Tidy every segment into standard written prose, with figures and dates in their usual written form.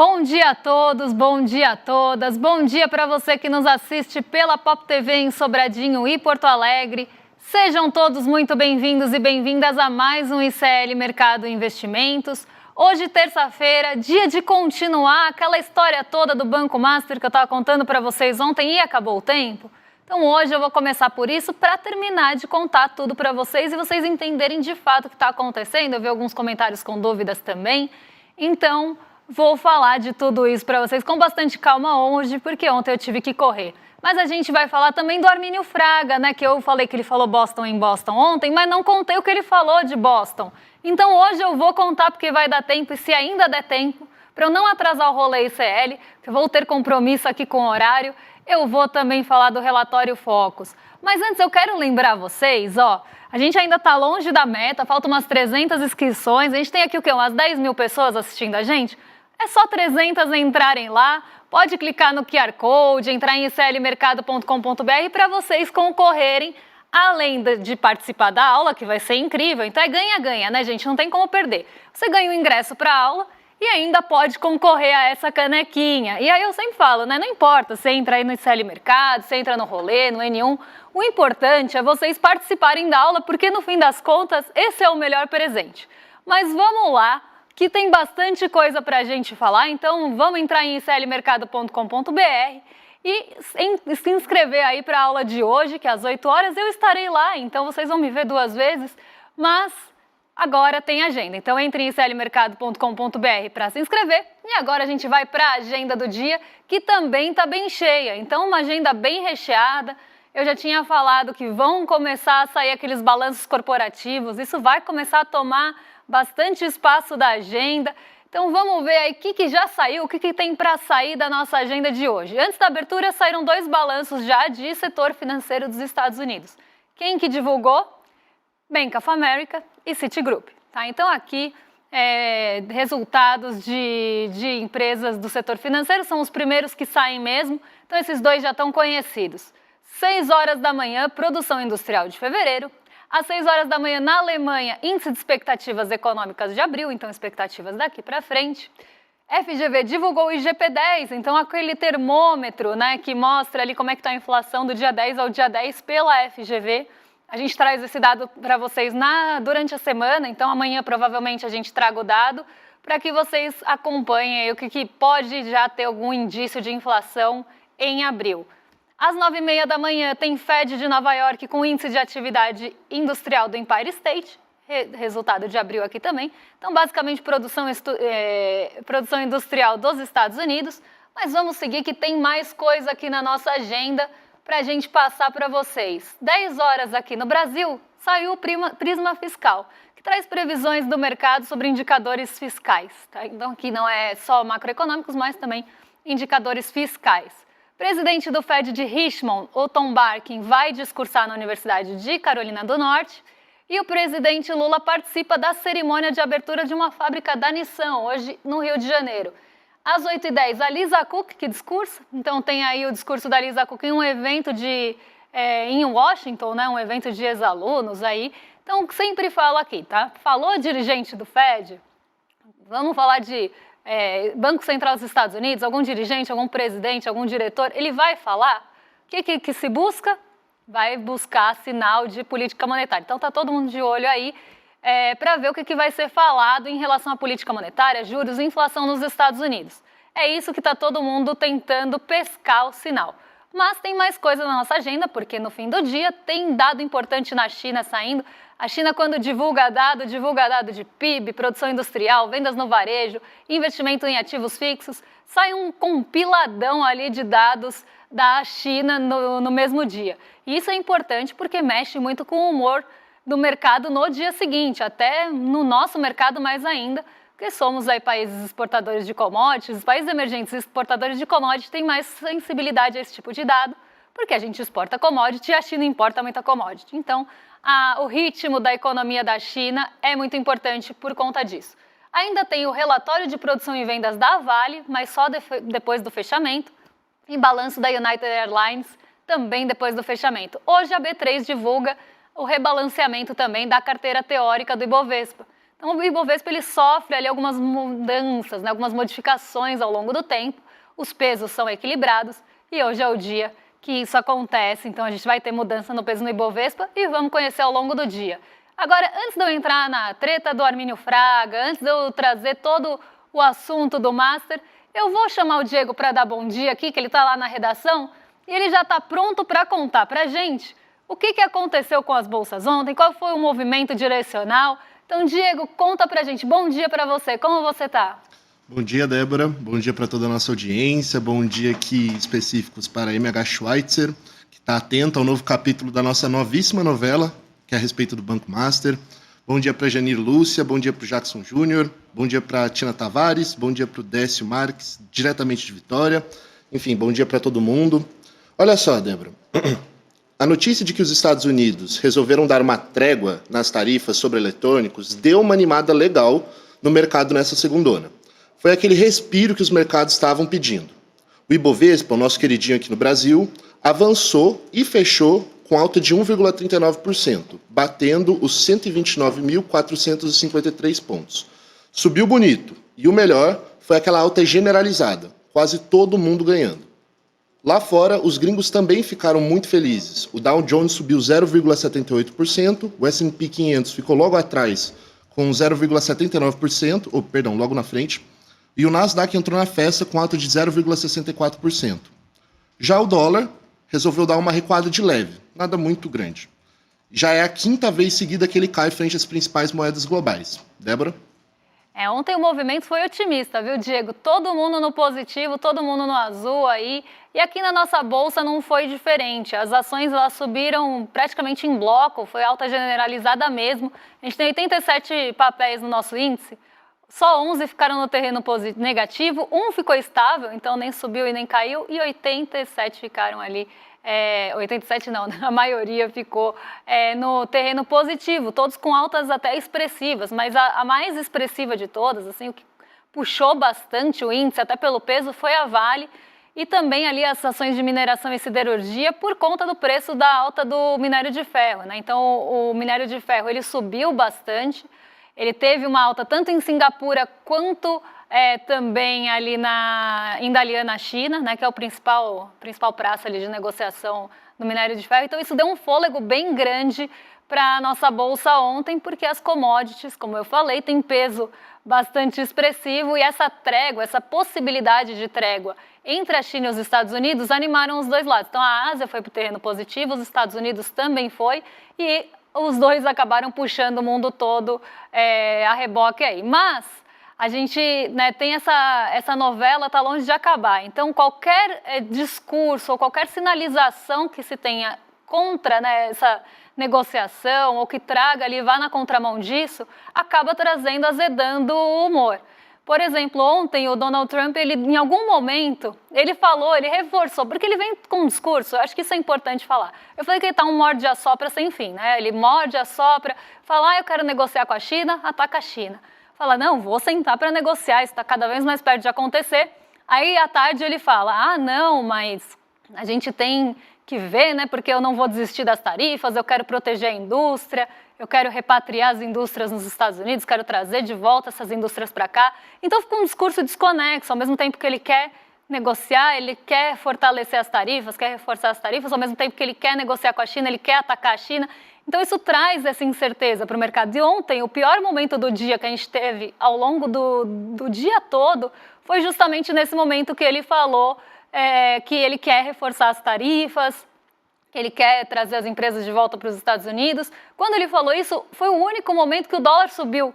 Bom dia a todos, bom dia a todas, bom dia para você que nos assiste pela Pop TV em Sobradinho e Porto Alegre. Sejam todos muito bem-vindos e bem-vindas a mais um ICL Mercado Investimentos. Hoje, terça-feira, dia de continuar aquela história toda do Banco Master que eu estava contando para vocês ontem e acabou o tempo. Então hoje eu vou começar por isso para terminar de contar tudo para vocês e vocês entenderem de fato o que está acontecendo. Eu vi alguns comentários com dúvidas também, então vou falar de tudo isso para vocês com bastante calma hoje, porque ontem eu tive que correr. Mas a gente vai falar também do Armínio Fraga, né? Que eu falei que ele falou Boston em Boston ontem, mas não contei o que ele falou de Boston. Então hoje eu vou contar porque vai dar tempo, e se ainda der tempo, para eu não atrasar o rolê ICL, que eu vou ter compromisso aqui com o horário, eu vou também falar do relatório Focus. Mas antes eu quero lembrar vocês, a gente ainda está longe da meta, faltam umas 300 inscrições, a gente tem aqui o quê? Umas 10 mil pessoas assistindo a gente? É só 300 entrarem lá, pode clicar no QR Code, entrar em iclmercado.com.br para vocês concorrerem, além de participar da aula, que vai ser incrível. Então é ganha-ganha, né, gente? Não tem como perder. Você ganha o ingresso para a aula e ainda pode concorrer a essa canequinha. E aí eu sempre falo, né? Não importa se entra aí no ICL Mercado, se entra no rolê, no N1, o importante é vocês participarem da aula, porque no fim das contas, esse é o melhor presente. Mas vamos lá, que tem bastante coisa para a gente falar, então vamos entrar em iclmercado.com.br e se inscrever aí para a aula de hoje, que às 8 horas eu estarei lá, então vocês vão me ver 2 vezes, mas agora tem agenda. Então entre em iclmercado.com.br para se inscrever e agora a gente vai para a agenda do dia, que também está bem cheia, então uma agenda bem recheada. Eu já tinha falado que vão começar a sair aqueles balanços corporativos, isso vai começar a tomar bastante espaço da agenda. Então vamos ver aí o que já saiu, o que tem para sair da nossa agenda de hoje. Antes da abertura saíram 2 balanços já de setor financeiro dos Estados Unidos. Quem que divulgou? Bank of America e Citigroup. Tá? Então aqui resultados de empresas do setor financeiro são os primeiros que saem mesmo. Então esses 2 já estão conhecidos. 6 horas da manhã, produção industrial de fevereiro. Às 6 horas da manhã, na Alemanha, índice de expectativas econômicas de abril, então expectativas daqui para frente. FGV divulgou o IGP-10, então aquele termômetro, né, que mostra ali como é que está a inflação do dia 10 ao dia 10 pela FGV. A gente traz esse dado para vocês durante a semana, então amanhã provavelmente a gente traga o dado para que vocês acompanhem aí o que pode já ter algum indício de inflação em abril. Às 9h30 da manhã tem Fed de Nova York com índice de atividade industrial do Empire State, resultado de abril aqui também. Então, basicamente, produção industrial dos Estados Unidos. Mas vamos seguir que tem mais coisa aqui na nossa agenda para a gente passar para vocês. 10 horas aqui no Brasil, saiu o Prisma Fiscal, que traz previsões do mercado sobre indicadores fiscais. Tá? Então, aqui não é só macroeconômicos, mas também indicadores fiscais. Presidente do Fed de Richmond, o Tom Barkin, vai discursar na Universidade de Carolina do Norte e o presidente Lula participa da cerimônia de abertura de uma fábrica da Nissan, hoje no Rio de Janeiro. Às 8h10, a Lisa Cook, que discursa, então tem aí o discurso da Lisa Cook em um evento em Washington, né, um evento de ex-alunos aí. Então, sempre falo aqui, tá? Falou dirigente do Fed, vamos falar de Banco Central dos Estados Unidos, algum dirigente, algum presidente, algum diretor, ele vai falar o que se busca? Vai buscar sinal de política monetária. Então está todo mundo de olho aí para ver o que vai ser falado em relação à política monetária, juros e inflação nos Estados Unidos. É isso que está todo mundo tentando pescar o sinal. Mas tem mais coisa na nossa agenda, porque no fim do dia tem dado importante na China saindo. A China, quando divulga dado de PIB, produção industrial, vendas no varejo, investimento em ativos fixos, sai um compiladão ali de dados da China no mesmo dia. E isso é importante porque mexe muito com o humor do mercado no dia seguinte, até no nosso mercado mais ainda, porque somos aí países exportadores de commodities, os países emergentes exportadores de commodities têm mais sensibilidade a esse tipo de dado, porque a gente exporta commodity e a China importa muita commodity. Então, o ritmo da economia da China é muito importante por conta disso. Ainda tem o relatório de produção e vendas da Vale, mas só depois do fechamento, e balanço da United Airlines também depois do fechamento. Hoje a B3 divulga o rebalanceamento também da carteira teórica do Ibovespa. Então, o Ibovespa ele sofre ali algumas mudanças, né, algumas modificações ao longo do tempo, os pesos são equilibrados e hoje é o dia que isso acontece, então a gente vai ter mudança no peso no Ibovespa e vamos conhecer ao longo do dia. Agora, antes de eu entrar na treta do Armínio Fraga, antes de eu trazer todo o assunto do Master, eu vou chamar o Diego para dar bom dia aqui, que ele está lá na redação, e ele já está pronto para contar para a gente o que aconteceu com as bolsas ontem, qual foi o movimento direcional. Então, Diego, conta para a gente. Bom dia para você, como você está? Bom dia, Débora. Bom dia para toda a nossa audiência. Bom dia aqui específicos para a MH Schweitzer, que está atenta ao novo capítulo da nossa novíssima novela, que é a respeito do Banco Master. Bom dia para a Janir Lúcia, bom dia para o Jackson Júnior, bom dia para a Tina Tavares, bom dia para o Décio Marques, diretamente de Vitória. Enfim, bom dia para todo mundo. Olha só, Débora. A notícia de que os Estados Unidos resolveram dar uma trégua nas tarifas sobre eletrônicos deu uma animada legal no mercado nessa segundona. Foi aquele respiro que os mercados estavam pedindo. O Ibovespa, o nosso queridinho aqui no Brasil, avançou e fechou com alta de 1,39%, batendo os 129.453 pontos. Subiu bonito, e o melhor foi aquela alta generalizada, quase todo mundo ganhando. Lá fora, os gringos também ficaram muito felizes. O Dow Jones subiu 0,78%, o S&P 500 ficou logo atrás com 0,79%, logo na frente, e o Nasdaq entrou na festa com alta de 0,64%. Já o dólar resolveu dar uma recuada de leve, nada muito grande. Já é a quinta vez seguida que ele cai frente às principais moedas globais. Débora? Ontem o movimento foi otimista, viu, Diego? Todo mundo no positivo, todo mundo no azul aí. E aqui na nossa bolsa não foi diferente. As ações elas subiram praticamente em bloco, foi alta generalizada mesmo. A gente tem 87 papéis no nosso índice, só 11 ficaram no terreno negativo, um ficou estável, então nem subiu e nem caiu, e 87 ficaram ali. 87 não, a maioria ficou no terreno positivo, todos com altas até expressivas, mas a mais expressiva de todas, assim, o que puxou bastante o índice, até pelo peso, foi a Vale e também ali as ações de mineração e siderurgia por conta do preço da alta do minério de ferro, né? Então o minério de ferro ele subiu bastante, ele teve uma alta tanto em Singapura quanto também ali em Dalian, na China, né, que é o principal praça ali de negociação no minério de ferro. Então isso deu um fôlego bem grande para a nossa bolsa ontem, porque as commodities, como eu falei, têm peso bastante expressivo e essa trégua, essa possibilidade de trégua entre a China e os Estados Unidos animaram os dois lados. Então a Ásia foi para o terreno positivo, os Estados Unidos também foi e os dois acabaram puxando o mundo todo a reboque aí. Mas a gente tem essa novela, está longe de acabar. Então, qualquer discurso ou qualquer sinalização que se tenha contra essa negociação ou que traga ali, vá na contramão disso, acaba trazendo, azedando o humor. Por exemplo, ontem o Donald Trump, ele, em algum momento, ele falou, ele reforçou, porque ele vem com um discurso, eu acho que isso é importante falar. Eu falei que ele está um morde-a-sopra sem fim, né? Ele morde, assopra, fala, eu quero negociar com a China, ataca a China. Fala, não, vou sentar para negociar, isso está cada vez mais perto de acontecer. Aí, à tarde, ele fala, não, mas a gente tem que ver, né, porque eu não vou desistir das tarifas, eu quero proteger a indústria, eu quero repatriar as indústrias nos Estados Unidos, quero trazer de volta essas indústrias para cá. Então, fica um discurso desconexo, ao mesmo tempo que ele quer negociar, ele quer fortalecer as tarifas, quer reforçar as tarifas, ao mesmo tempo que ele quer negociar com a China, ele quer atacar a China. Então, isso traz essa incerteza para o mercado. E ontem, o pior momento do dia que a gente teve ao longo do dia todo foi justamente nesse momento que ele falou que ele quer reforçar as tarifas, que ele quer trazer as empresas de volta para os Estados Unidos. Quando ele falou isso, foi o único momento que o dólar subiu.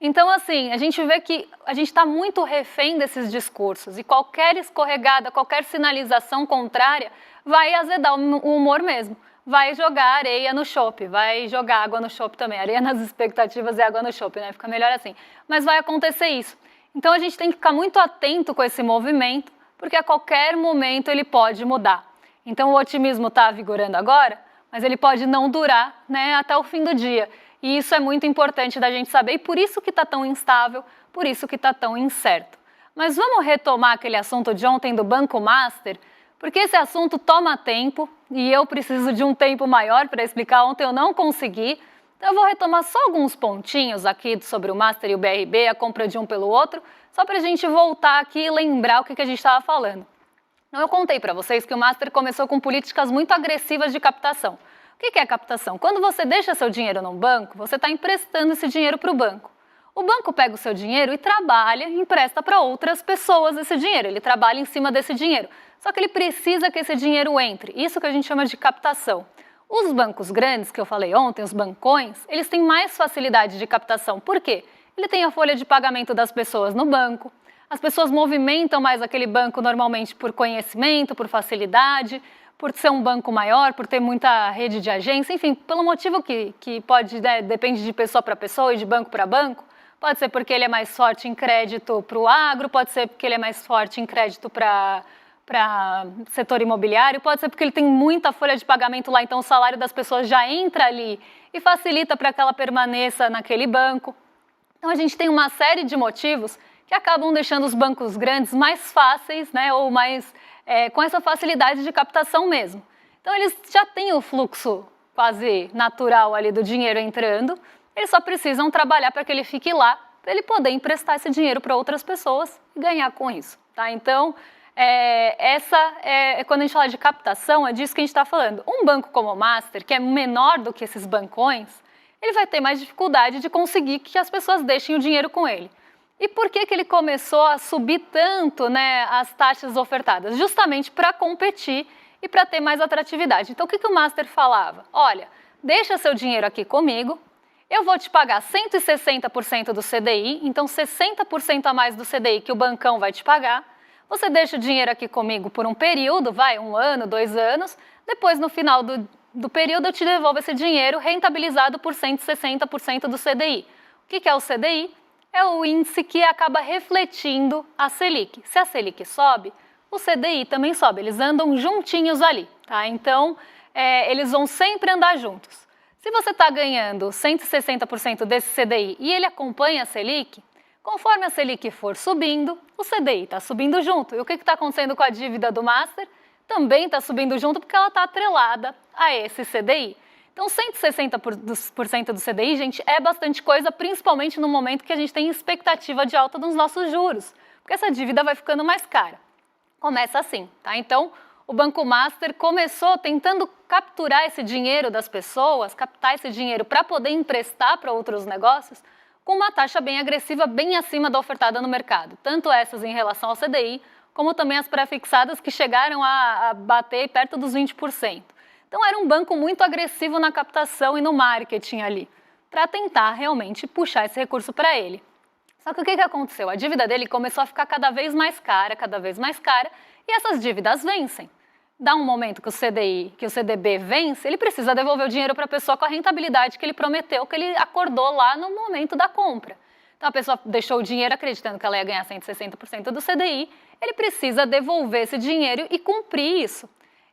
Então, assim, a gente vê que a gente está muito refém desses discursos e qualquer escorregada, qualquer sinalização contrária vai azedar o humor mesmo. Vai jogar areia no chope, vai jogar água no chope também. Areia nas expectativas e água no chope, né? Fica melhor assim. Mas vai acontecer isso. Então a gente tem que ficar muito atento com esse movimento, porque a qualquer momento ele pode mudar. Então o otimismo está vigorando agora, mas ele pode não durar, né, até o fim do dia. E isso é muito importante da gente saber, e por isso que está tão instável, por isso que está tão incerto. Mas vamos retomar aquele assunto de ontem do Banco Master, porque esse assunto toma tempo e eu preciso de um tempo maior para explicar. Ontem eu não consegui, Então eu vou retomar só alguns pontinhos aqui sobre o Master e o BRB, a compra de um pelo outro, só para a gente voltar aqui e lembrar o que a gente estava falando. Então eu contei para vocês que o Master começou com políticas muito agressivas de captação. O que é captação? Quando você deixa seu dinheiro num banco, você está emprestando esse dinheiro para o banco. O banco pega o seu dinheiro e trabalha, empresta para outras pessoas esse dinheiro. Ele trabalha em cima desse dinheiro. Só que ele precisa que esse dinheiro entre. Isso que a gente chama de captação. Os bancos grandes, que eu falei ontem, os bancões, eles têm mais facilidade de captação. Por quê? Ele tem a folha de pagamento das pessoas no banco. As pessoas movimentam mais aquele banco normalmente por conhecimento, por facilidade, por ser um banco maior, por ter muita rede de agência, enfim, pelo motivo que pode, depende de pessoa para pessoa e de banco para banco. Pode ser porque ele é mais forte em crédito para o agro, pode ser porque ele é mais forte em crédito para setor imobiliário, pode ser porque ele tem muita folha de pagamento lá, então o salário das pessoas já entra ali e facilita para que ela permaneça naquele banco. Então a gente tem uma série de motivos que acabam deixando os bancos grandes mais fáceis, né, ou mais com essa facilidade de captação mesmo. Então eles já têm o fluxo quase natural ali do dinheiro entrando, eles só precisam trabalhar para que ele fique lá, para ele poder emprestar esse dinheiro para outras pessoas e ganhar com isso. Tá? Então, quando a gente fala de captação, é disso que a gente está falando. Um banco como o Master, que é menor do que esses bancões, ele vai ter mais dificuldade de conseguir que as pessoas deixem o dinheiro com ele. E por que ele começou a subir tanto, né, as taxas ofertadas? Justamente para competir e para ter mais atratividade. Então, o que o Master falava? Olha, deixa seu dinheiro aqui comigo, eu vou te pagar 160% do CDI, então 60% a mais do CDI que o bancão vai te pagar. Você deixa o dinheiro aqui comigo por um período, 1 ano, 2 anos, depois no final do período eu te devolvo esse dinheiro rentabilizado por 160% do CDI. O que é o CDI? É o índice que acaba refletindo a Selic. Se a Selic sobe, o CDI também sobe, eles andam juntinhos ali, tá? Então, eles vão sempre andar juntos. Se você está ganhando 160% desse CDI e ele acompanha a Selic, conforme a Selic for subindo, o CDI está subindo junto. E o que está acontecendo com a dívida do Master? Também está subindo junto porque ela está atrelada a esse CDI. Então, 160% do CDI, gente, é bastante coisa, principalmente no momento que a gente tem expectativa de alta dos nossos juros, porque essa dívida vai ficando mais cara. Começa assim, tá? Então, o Banco Master começou tentando capturar esse dinheiro das pessoas, captar esse dinheiro para poder emprestar para outros negócios, com uma taxa bem agressiva, bem acima da ofertada no mercado. Tanto essas em relação ao CDI, como também as pré-fixadas que chegaram a bater perto dos 20%. Então era um banco muito agressivo na captação e no marketing ali, para tentar realmente puxar esse recurso para ele. Só que o que aconteceu? A dívida dele começou a ficar cada vez mais cara, e essas dívidas vencem. Dá um momento que o CDI, que o CDB vence, ele precisa devolver o dinheiro para a pessoa com a rentabilidade que ele prometeu, que ele acordou lá no momento da compra. Então a pessoa deixou o dinheiro acreditando que ela ia ganhar 160% do CDI, ele precisa devolver esse dinheiro e cumprir isso.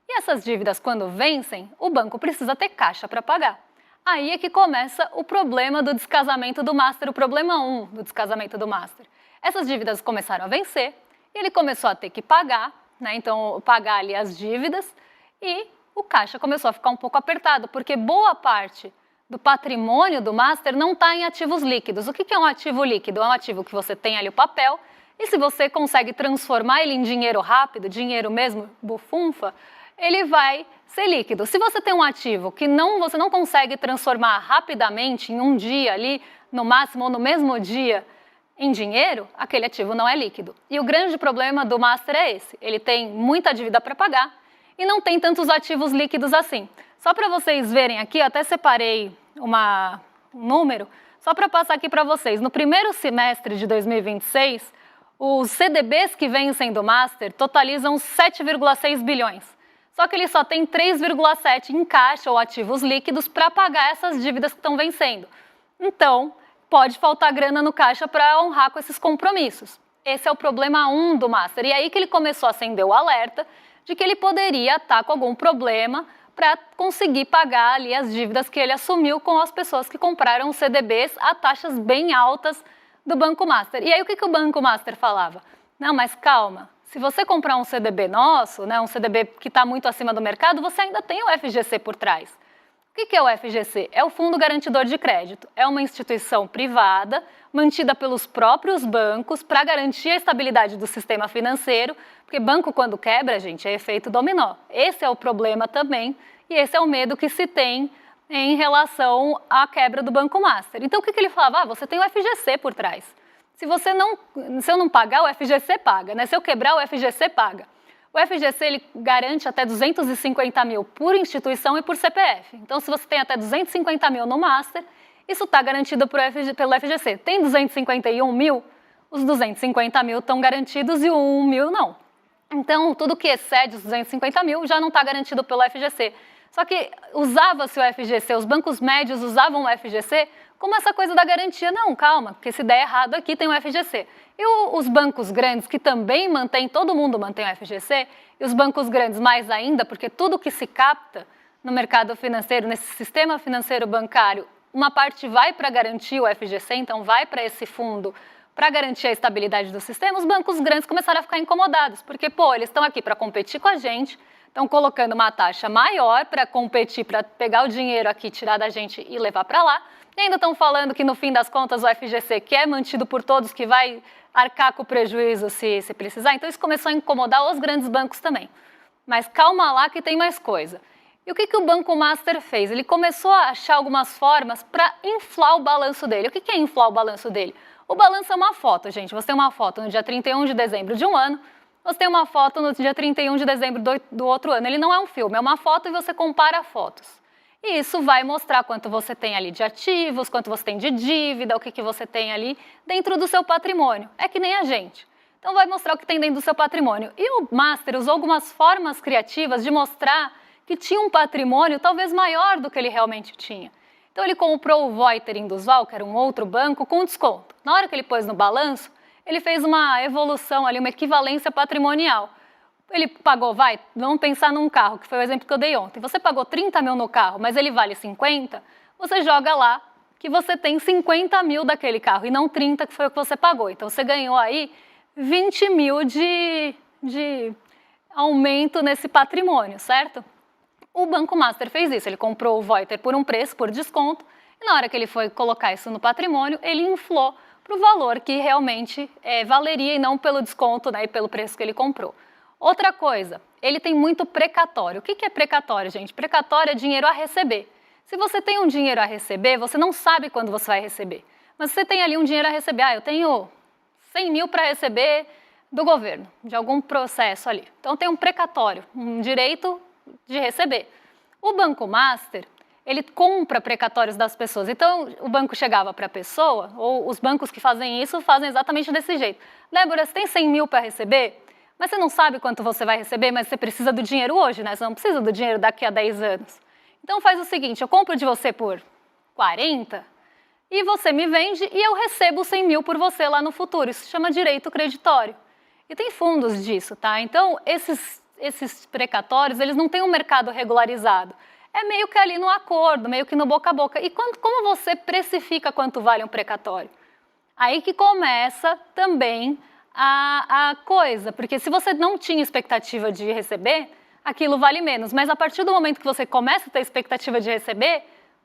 E essas dívidas, quando vencem, o banco precisa ter caixa para pagar. Aí é que começa o problema do descasamento do Master, o problema 1 do descasamento do Master. Essas dívidas começaram a vencer, e ele começou a ter que pagar, né? Então pagar ali as dívidas, e o caixa começou a ficar um pouco apertado, porque boa parte do patrimônio do Master não está em ativos líquidos. O que é um ativo líquido? É um ativo que você tem ali o papel, e se você consegue transformar ele em dinheiro rápido, dinheiro mesmo, bufunfa, ele vai ser líquido. Se você tem um ativo que você não consegue transformar rapidamente, em um dia ali, no máximo ou no mesmo dia, em dinheiro, aquele ativo não é líquido. E o grande problema do Master é esse. Ele tem muita dívida para pagar e não tem tantos ativos líquidos assim. Só para vocês verem aqui, eu até separei um número, só para passar aqui para vocês. No primeiro semestre de 2026, os CDBs que vencem do Master totalizam 7,6 bilhões. Só que ele só tem 3,7 em caixa ou ativos líquidos para pagar essas dívidas que estão vencendo. Então, pode faltar grana no caixa para honrar com esses compromissos. Esse é o problema 1 do Master. E aí que ele começou a acender o alerta de que ele poderia estar com algum problema para conseguir pagar ali as dívidas que ele assumiu com as pessoas que compraram os CDBs a taxas bem altas do Banco Master. E aí o que o Banco Master falava? Não, mas calma. Se você comprar um CDB nosso, né, um CDB que está muito acima do mercado, você ainda tem o FGC por trás. que é o FGC? É o Fundo Garantidor de Crédito. É uma instituição privada, mantida pelos próprios bancos para garantir a estabilidade do sistema financeiro, porque banco quando quebra, gente, é efeito dominó. Esse é o problema também e esse é o medo que se tem em relação à quebra do Banco Master. Então, o que ele falava? Você tem o FGC por trás. Se eu não pagar, o FGC paga, né? Se eu quebrar, o FGC paga. O FGC ele garante até 250 mil por instituição e por CPF. Então, se você tem até 250 mil no Master, isso está garantido pelo FGC. Tem 251 mil, os 250 mil estão garantidos e o 1 mil não. Então, tudo que excede os 250 mil já não está garantido pelo FGC. Só que usava-se o FGC, os bancos médios usavam o FGC como essa coisa da garantia. Não, calma, porque se der errado aqui tem o FGC. E os bancos grandes, que também mantêm, todo mundo mantém o FGC, e os bancos grandes mais ainda, porque tudo que se capta no mercado financeiro, nesse sistema financeiro bancário, uma parte vai para garantir o FGC, então vai para esse fundo para garantir a estabilidade do sistema. Os bancos grandes começaram a ficar incomodados, porque, eles estão aqui para competir com a gente, estão colocando uma taxa maior para competir, para pegar o dinheiro aqui, tirar da gente e levar para lá. E ainda estão falando que, no fim das contas, o FGC, que é mantido por todos, que vai arcar com o prejuízo se precisar. Então, isso começou a incomodar os grandes bancos também. Mas calma lá que tem mais coisa. E o que o Banco Master fez? Ele começou a achar algumas formas para inflar o balanço dele. O que é inflar o balanço dele? O balanço é uma foto, gente. Você tem uma foto no dia 31 de dezembro de um ano, você tem uma foto no dia 31 de dezembro do outro ano. Ele não é um filme, é uma foto e você compara fotos. E isso vai mostrar quanto você tem ali de ativos, quanto você tem de dívida, o que você tem ali dentro do seu patrimônio. É que nem a gente. Então vai mostrar o que tem dentro do seu patrimônio. E o Master usou algumas formas criativas de mostrar que tinha um patrimônio talvez maior do que ele realmente tinha. Então ele comprou o Voiter Indusval, que era um outro banco, com desconto. Na hora que ele pôs no balanço, ele fez uma evolução ali, uma equivalência patrimonial. Ele pagou, vamos pensar num carro, que foi o exemplo que eu dei ontem. Você pagou 30 mil no carro, mas ele vale 50, você joga lá que você tem 50 mil daquele carro e não 30, que foi o que você pagou. Então você ganhou aí 20 mil de aumento nesse patrimônio, certo? O Banco Master fez isso, ele comprou o Voiter por um preço, por desconto, e na hora que ele foi colocar isso no patrimônio, ele inflou para o valor que realmente valeria e não pelo desconto, né, e pelo preço que ele comprou. Outra coisa, ele tem muito precatório. O que é precatório, gente? Precatório é dinheiro a receber. Se você tem um dinheiro a receber, você não sabe quando você vai receber. Mas você tem ali um dinheiro a receber. Eu tenho 100 mil para receber do governo, de algum processo ali. Então tem um precatório, um direito de receber. O Banco Master, ele compra precatórios das pessoas. Então o banco chegava para a pessoa, ou os bancos que fazem isso fazem exatamente desse jeito. Débora, você tem 100 mil para receber? Mas você não sabe quanto você vai receber, mas você precisa do dinheiro hoje, né? Você não precisa do dinheiro daqui a 10 anos. Então faz o seguinte, eu compro de você por 40 e você me vende e eu recebo 100 mil por você lá no futuro. Isso se chama direito creditório. E tem fundos disso, tá? Então esses precatórios, eles não têm um mercado regularizado. É meio que ali no acordo, meio que no boca a boca. E como você precifica quanto vale um precatório? Aí que começa também a coisa, porque se você não tinha expectativa de receber, aquilo vale menos. Mas a partir do momento que você começa a ter expectativa de receber,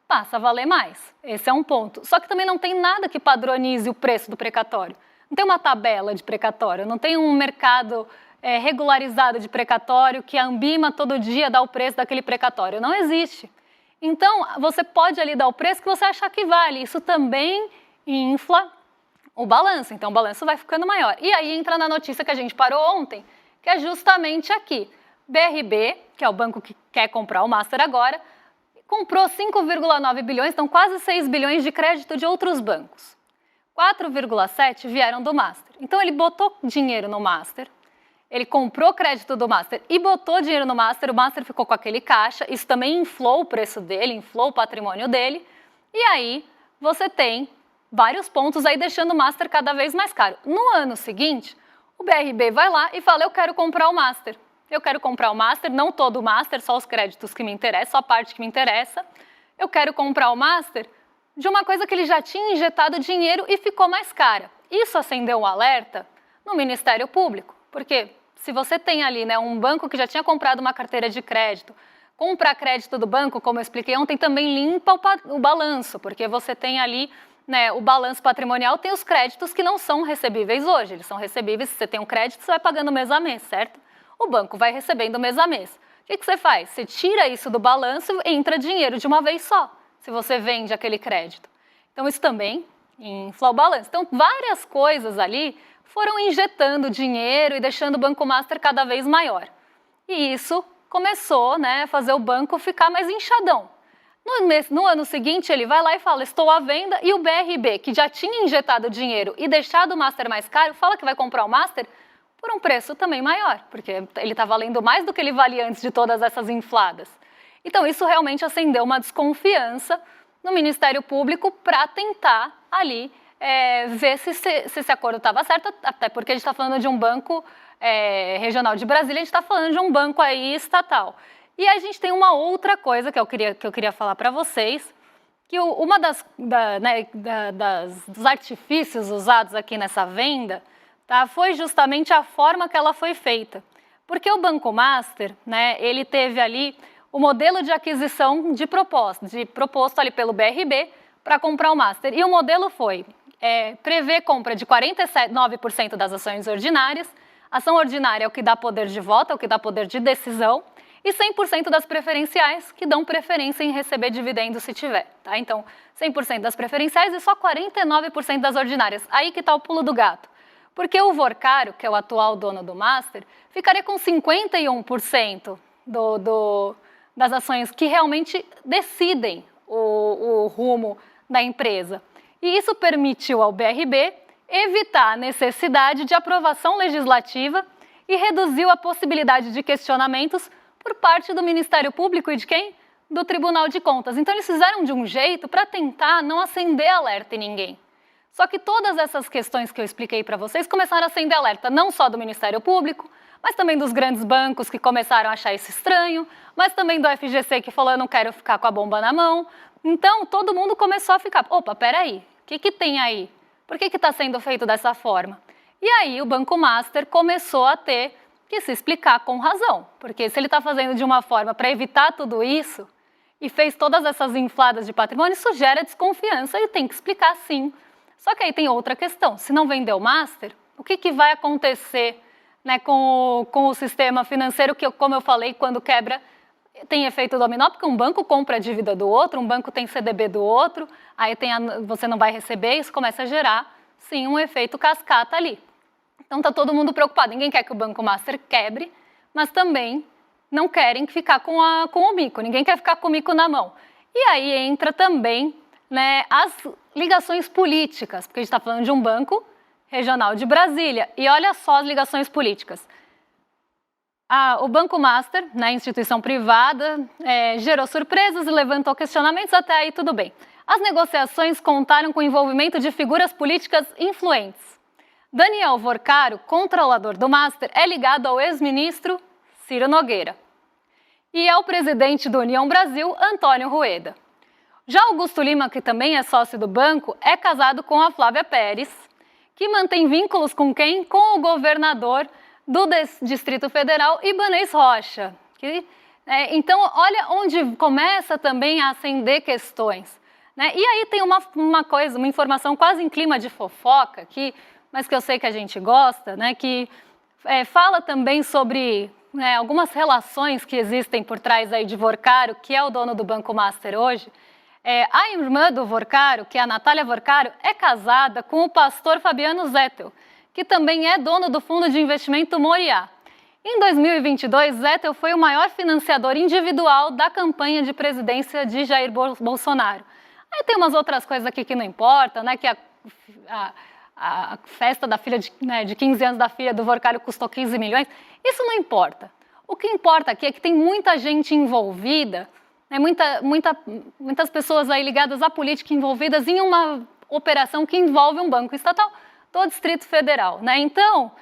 passa a valer mais. Esse é um ponto. Só que também não tem nada que padronize o preço do precatório. Não tem uma tabela de precatório, não tem um mercado regularizado de precatório que a Ambima todo dia dá o preço daquele precatório. Não existe. Então, você pode ali dar o preço que você achar que vale. Isso também infla o balanço, então o balanço vai ficando maior. E aí entra na notícia que a gente parou ontem, que é justamente aqui. BRB, que é o banco que quer comprar o Master agora, comprou 5,9 bilhões, então quase 6 bilhões de crédito de outros bancos. 4,7 vieram do Master. Então ele botou dinheiro no Master, ele comprou crédito do Master e botou dinheiro no Master, o Master ficou com aquele caixa, isso também inflou o preço dele, inflou o patrimônio dele, e aí você tem vários pontos aí deixando o Master cada vez mais caro. No ano seguinte, o BRB vai lá e fala, eu quero comprar o Master. Eu quero comprar o Master, não todo o Master, só os créditos que me interessam, só a parte que me interessa. Eu quero comprar o Master de uma coisa que ele já tinha injetado dinheiro e ficou mais cara. Isso acendeu um alerta no Ministério Público, porque se você tem ali, né, um banco que já tinha comprado uma carteira de crédito comprar crédito do banco, como eu expliquei ontem, também limpa o balanço, porque você tem ali, né, o balanço patrimonial tem os créditos que não são recebíveis hoje. Eles são recebíveis, se você tem um crédito, você vai pagando mês a mês, certo? O banco vai recebendo mês a mês. O que você faz? Você tira isso do balanço e entra dinheiro de uma vez só, se você vende aquele crédito. Então, isso também infla o balanço. Então, várias coisas ali foram injetando dinheiro e deixando o Banco Master cada vez maior. E isso começou, né, a fazer o banco ficar mais inchadão. No ano seguinte, ele vai lá e fala, estou à venda, e o BRB, que já tinha injetado dinheiro e deixado o Master mais caro, fala que vai comprar o Master por um preço também maior, porque ele está valendo mais do que ele valia antes de todas essas infladas. Então, isso realmente acendeu uma desconfiança no Ministério Público para tentar ali ver se esse acordo estava certo, até porque a gente está falando de um banco regional de Brasília, a gente está falando de um banco aí estatal. E a gente tem uma outra coisa que eu queria falar para vocês, que uma dos artifícios usados aqui nessa venda, tá, foi justamente a forma que ela foi feita. Porque o Banco Master, né, ele teve ali o modelo de aquisição de proposto ali pelo BRB para comprar o Master. E o modelo foi prever compra de 49% das ações ordinárias. Ação ordinária é o que dá poder de voto, é o que dá poder de decisão, e 100% das preferenciais, que dão preferência em receber dividendo se tiver. Tá? Então, 100% das preferenciais e só 49% das ordinárias. Aí que está o pulo do gato. Porque o Vorcaro, que é o atual dono do Master, ficaria com 51% das ações que realmente decidem o rumo da empresa. E isso permitiu ao BRB evitar a necessidade de aprovação legislativa e reduziu a possibilidade de questionamentos por parte do Ministério Público e de quem? Do Tribunal de Contas. Então, eles fizeram de um jeito para tentar não acender alerta em ninguém. Só que todas essas questões que eu expliquei para vocês começaram a acender alerta não só do Ministério Público, mas também dos grandes bancos que começaram a achar isso estranho, mas também do FGC que falou, eu não quero ficar com a bomba na mão. Então, todo mundo começou a ficar, opa, peraí, o que tem aí? Por que está sendo feito dessa forma? E aí o Banco Master começou a ter que se explicar com razão, porque se ele está fazendo de uma forma para evitar tudo isso e fez todas essas infladas de patrimônio, isso gera desconfiança e tem que explicar sim. Só que aí tem outra questão, se não vender o Master, o que vai acontecer, né, com o sistema financeiro que, como eu falei, quando quebra, tem efeito dominó, porque um banco compra a dívida do outro, um banco tem CDB do outro, aí você não vai receber, isso começa a gerar, sim, um efeito cascata ali. Então está todo mundo preocupado, ninguém quer que o Banco Master quebre, mas também não querem ficar com o mico, ninguém quer ficar com o mico na mão. E aí entra também, né, as ligações políticas, porque a gente está falando de um banco regional de Brasília, e olha só as ligações políticas. O Banco Master, né, instituição privada, gerou surpresas e levantou questionamentos, até aí tudo bem. As negociações contaram com o envolvimento de figuras políticas influentes. Daniel Vorcaro, controlador do Master, é ligado ao ex-ministro Ciro Nogueira e ao presidente do União Brasil, Antônio Rueda. Já Augusto Lima, que também é sócio do banco, é casado com a Flávia Pérez, que mantém vínculos com quem? Com o governador do Distrito Federal, Ibanez Rocha. Então, olha onde começa também a acender questões. Né? E aí tem uma informação quase em clima de fofoca, mas que eu sei que a gente gosta, né? Que fala também sobre algumas relações que existem por trás aí de Vorcaro, que é o dono do Banco Master hoje. A irmã do Vorcaro, que é a Natália Vorcaro, é casada com o pastor Fabiano Zettel, que também é dono do fundo de investimento Moriá. Em 2022, Zettel foi o maior financiador individual da campanha de presidência de Jair Bolsonaro. Aí tem umas outras coisas aqui que não importam, né? Que a festa da filha de 15 anos da filha do Vorcaro custou 15 milhões. Isso não importa. O que importa aqui é que tem muita gente envolvida, né, muitas pessoas aí ligadas à política envolvidas em uma operação que envolve um banco estatal do Distrito Federal. Né? Então,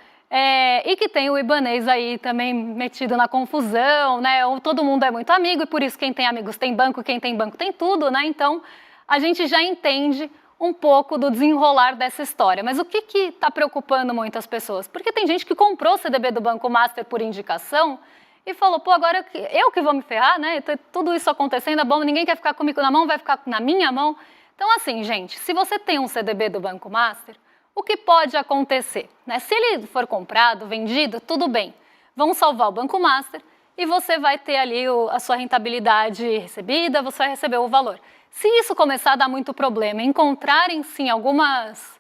e que tem o Ibanez aí também metido na confusão, né? Todo mundo é muito amigo e por isso quem tem amigos tem banco, quem tem banco tem tudo, né? Então, a gente já entende um pouco do desenrolar dessa história. Mas o que está preocupando muitas pessoas? Porque tem gente que comprou o CDB do Banco Master por indicação e falou, pô, agora eu que vou me ferrar, né? Tudo isso acontecendo, é bom, ninguém quer ficar comigo na mão, vai ficar na minha mão. Então, assim, gente, se você tem um CDB do Banco Master, o que pode acontecer? Né? Se ele for comprado, vendido, tudo bem. Vão salvar o Banco Master e você vai ter ali a sua rentabilidade recebida, você vai receber o valor. Se isso começar a dar muito problema, encontrarem sim algumas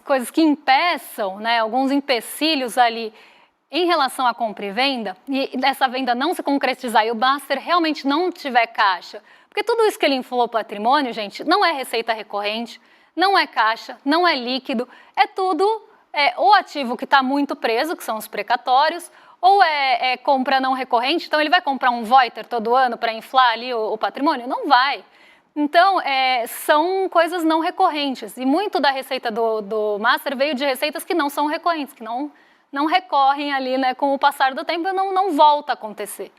coisas que impeçam, né, alguns empecilhos ali em relação à compra e venda, e essa venda não se concretizar e o Master realmente não tiver caixa, porque tudo isso que ele inflou o patrimônio, gente, não é receita recorrente, não é caixa, não é líquido, é tudo ou ativo que está muito preso, que são os precatórios, ou é compra não recorrente, então ele vai comprar um Voiter todo ano para inflar ali o patrimônio? Não vai. Então, são coisas não recorrentes, e muito da receita do Master veio de receitas que não são recorrentes, que não recorrem ali, né, com o passar do tempo, não volta a acontecer.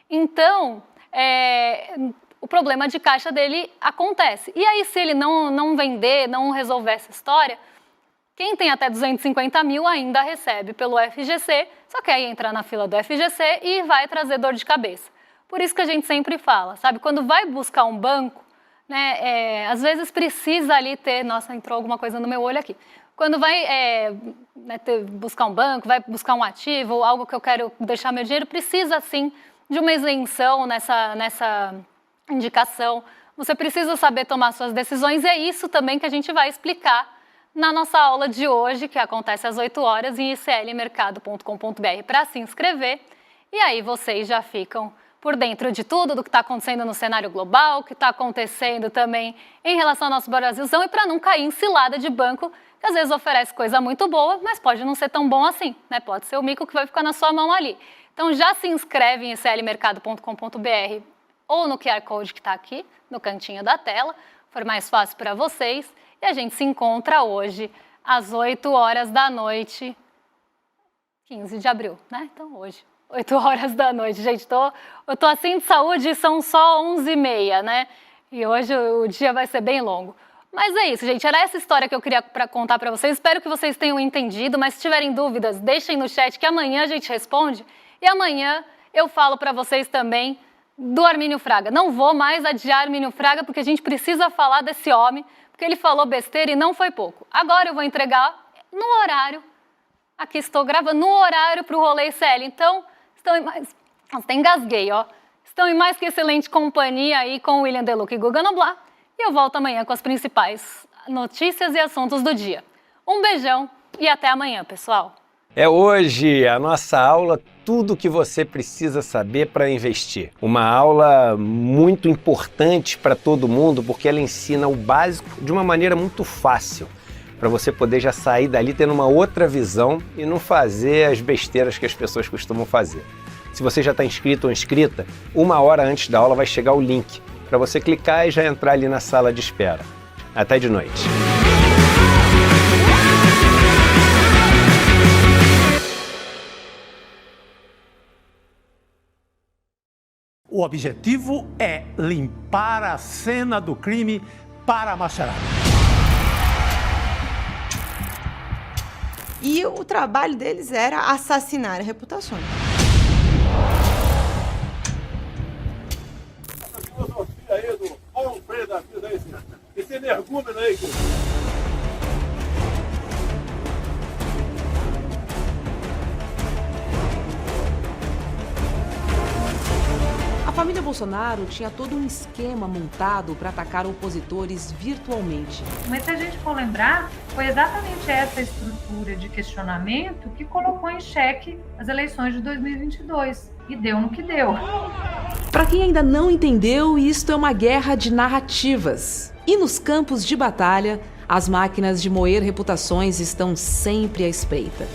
Então, o problema de caixa dele acontece. E aí, se ele não vender, não resolver essa história, quem tem até 250 mil ainda recebe pelo FGC, só que aí entra na fila do FGC e vai trazer dor de cabeça. Por isso que a gente sempre fala, sabe? Quando vai buscar um banco, né, às vezes precisa ali ter... Nossa, entrou alguma coisa no meu olho aqui. Quando vai buscar um banco, vai buscar um ativo, algo que eu quero deixar meu dinheiro, precisa sim de uma isenção nessa indicação. Você precisa saber tomar suas decisões e é isso também que a gente vai explicar na nossa aula de hoje, que acontece às 8 horas em iclmercado.com.br para se inscrever. E aí vocês já ficam por dentro de tudo, do que está acontecendo no cenário global, o que está acontecendo também em relação ao nosso Brasilzão e para não cair em cilada de banco, que às vezes oferece coisa muito boa, mas pode não ser tão bom assim, né? Pode ser o mico que vai ficar na sua mão ali. Então já se inscreve em iclmercado.com.br ou no QR Code que está aqui no cantinho da tela, for mais fácil para vocês. E a gente se encontra hoje às 8 horas da noite, 15 de abril, né? Então hoje, 8 horas da noite. Gente, eu tô assim de saúde e são só 11h30, né? E hoje o dia vai ser bem longo. Mas é isso, gente. Era essa história que eu queria contar para vocês. Espero que vocês tenham entendido, mas se tiverem dúvidas, deixem no chat que amanhã a gente responde. E amanhã eu falo para vocês também do Armínio Fraga. Não vou mais adiar Armínio Fraga, porque a gente precisa falar desse homem, porque ele falou besteira e não foi pouco. Agora eu vou entregar no horário, aqui estou gravando, no horário para o Rolê ICL. Então, estão em mais... Nossa, até engasguei, ó. Estão em mais que excelente companhia aí com o William Deluca e Guga Noblar. E eu volto amanhã com as principais notícias e assuntos do dia. Um beijão e até amanhã, pessoal. É hoje a nossa aula Tudo o que você precisa saber para investir. Uma aula muito importante para todo mundo porque ela ensina o básico de uma maneira muito fácil, para você poder já sair dali tendo uma outra visão e não fazer as besteiras que as pessoas costumam fazer. Se você já está inscrito ou inscrita, 1 hora antes da aula vai chegar o link para você clicar e já entrar ali na sala de espera. Até de noite. O objetivo é limpar a cena do crime para a macharada. E o trabalho deles era assassinar reputações. Essa filosofia aí do homem da vida, esse energúmeno aí. A família Bolsonaro tinha todo um esquema montado para atacar opositores virtualmente. Mas se a gente for lembrar, foi exatamente essa estrutura de questionamento que colocou em xeque as eleições de 2022. E deu no que deu. Para quem ainda não entendeu, isto é uma guerra de narrativas. E nos campos de batalha, as máquinas de moer reputações estão sempre à espreita.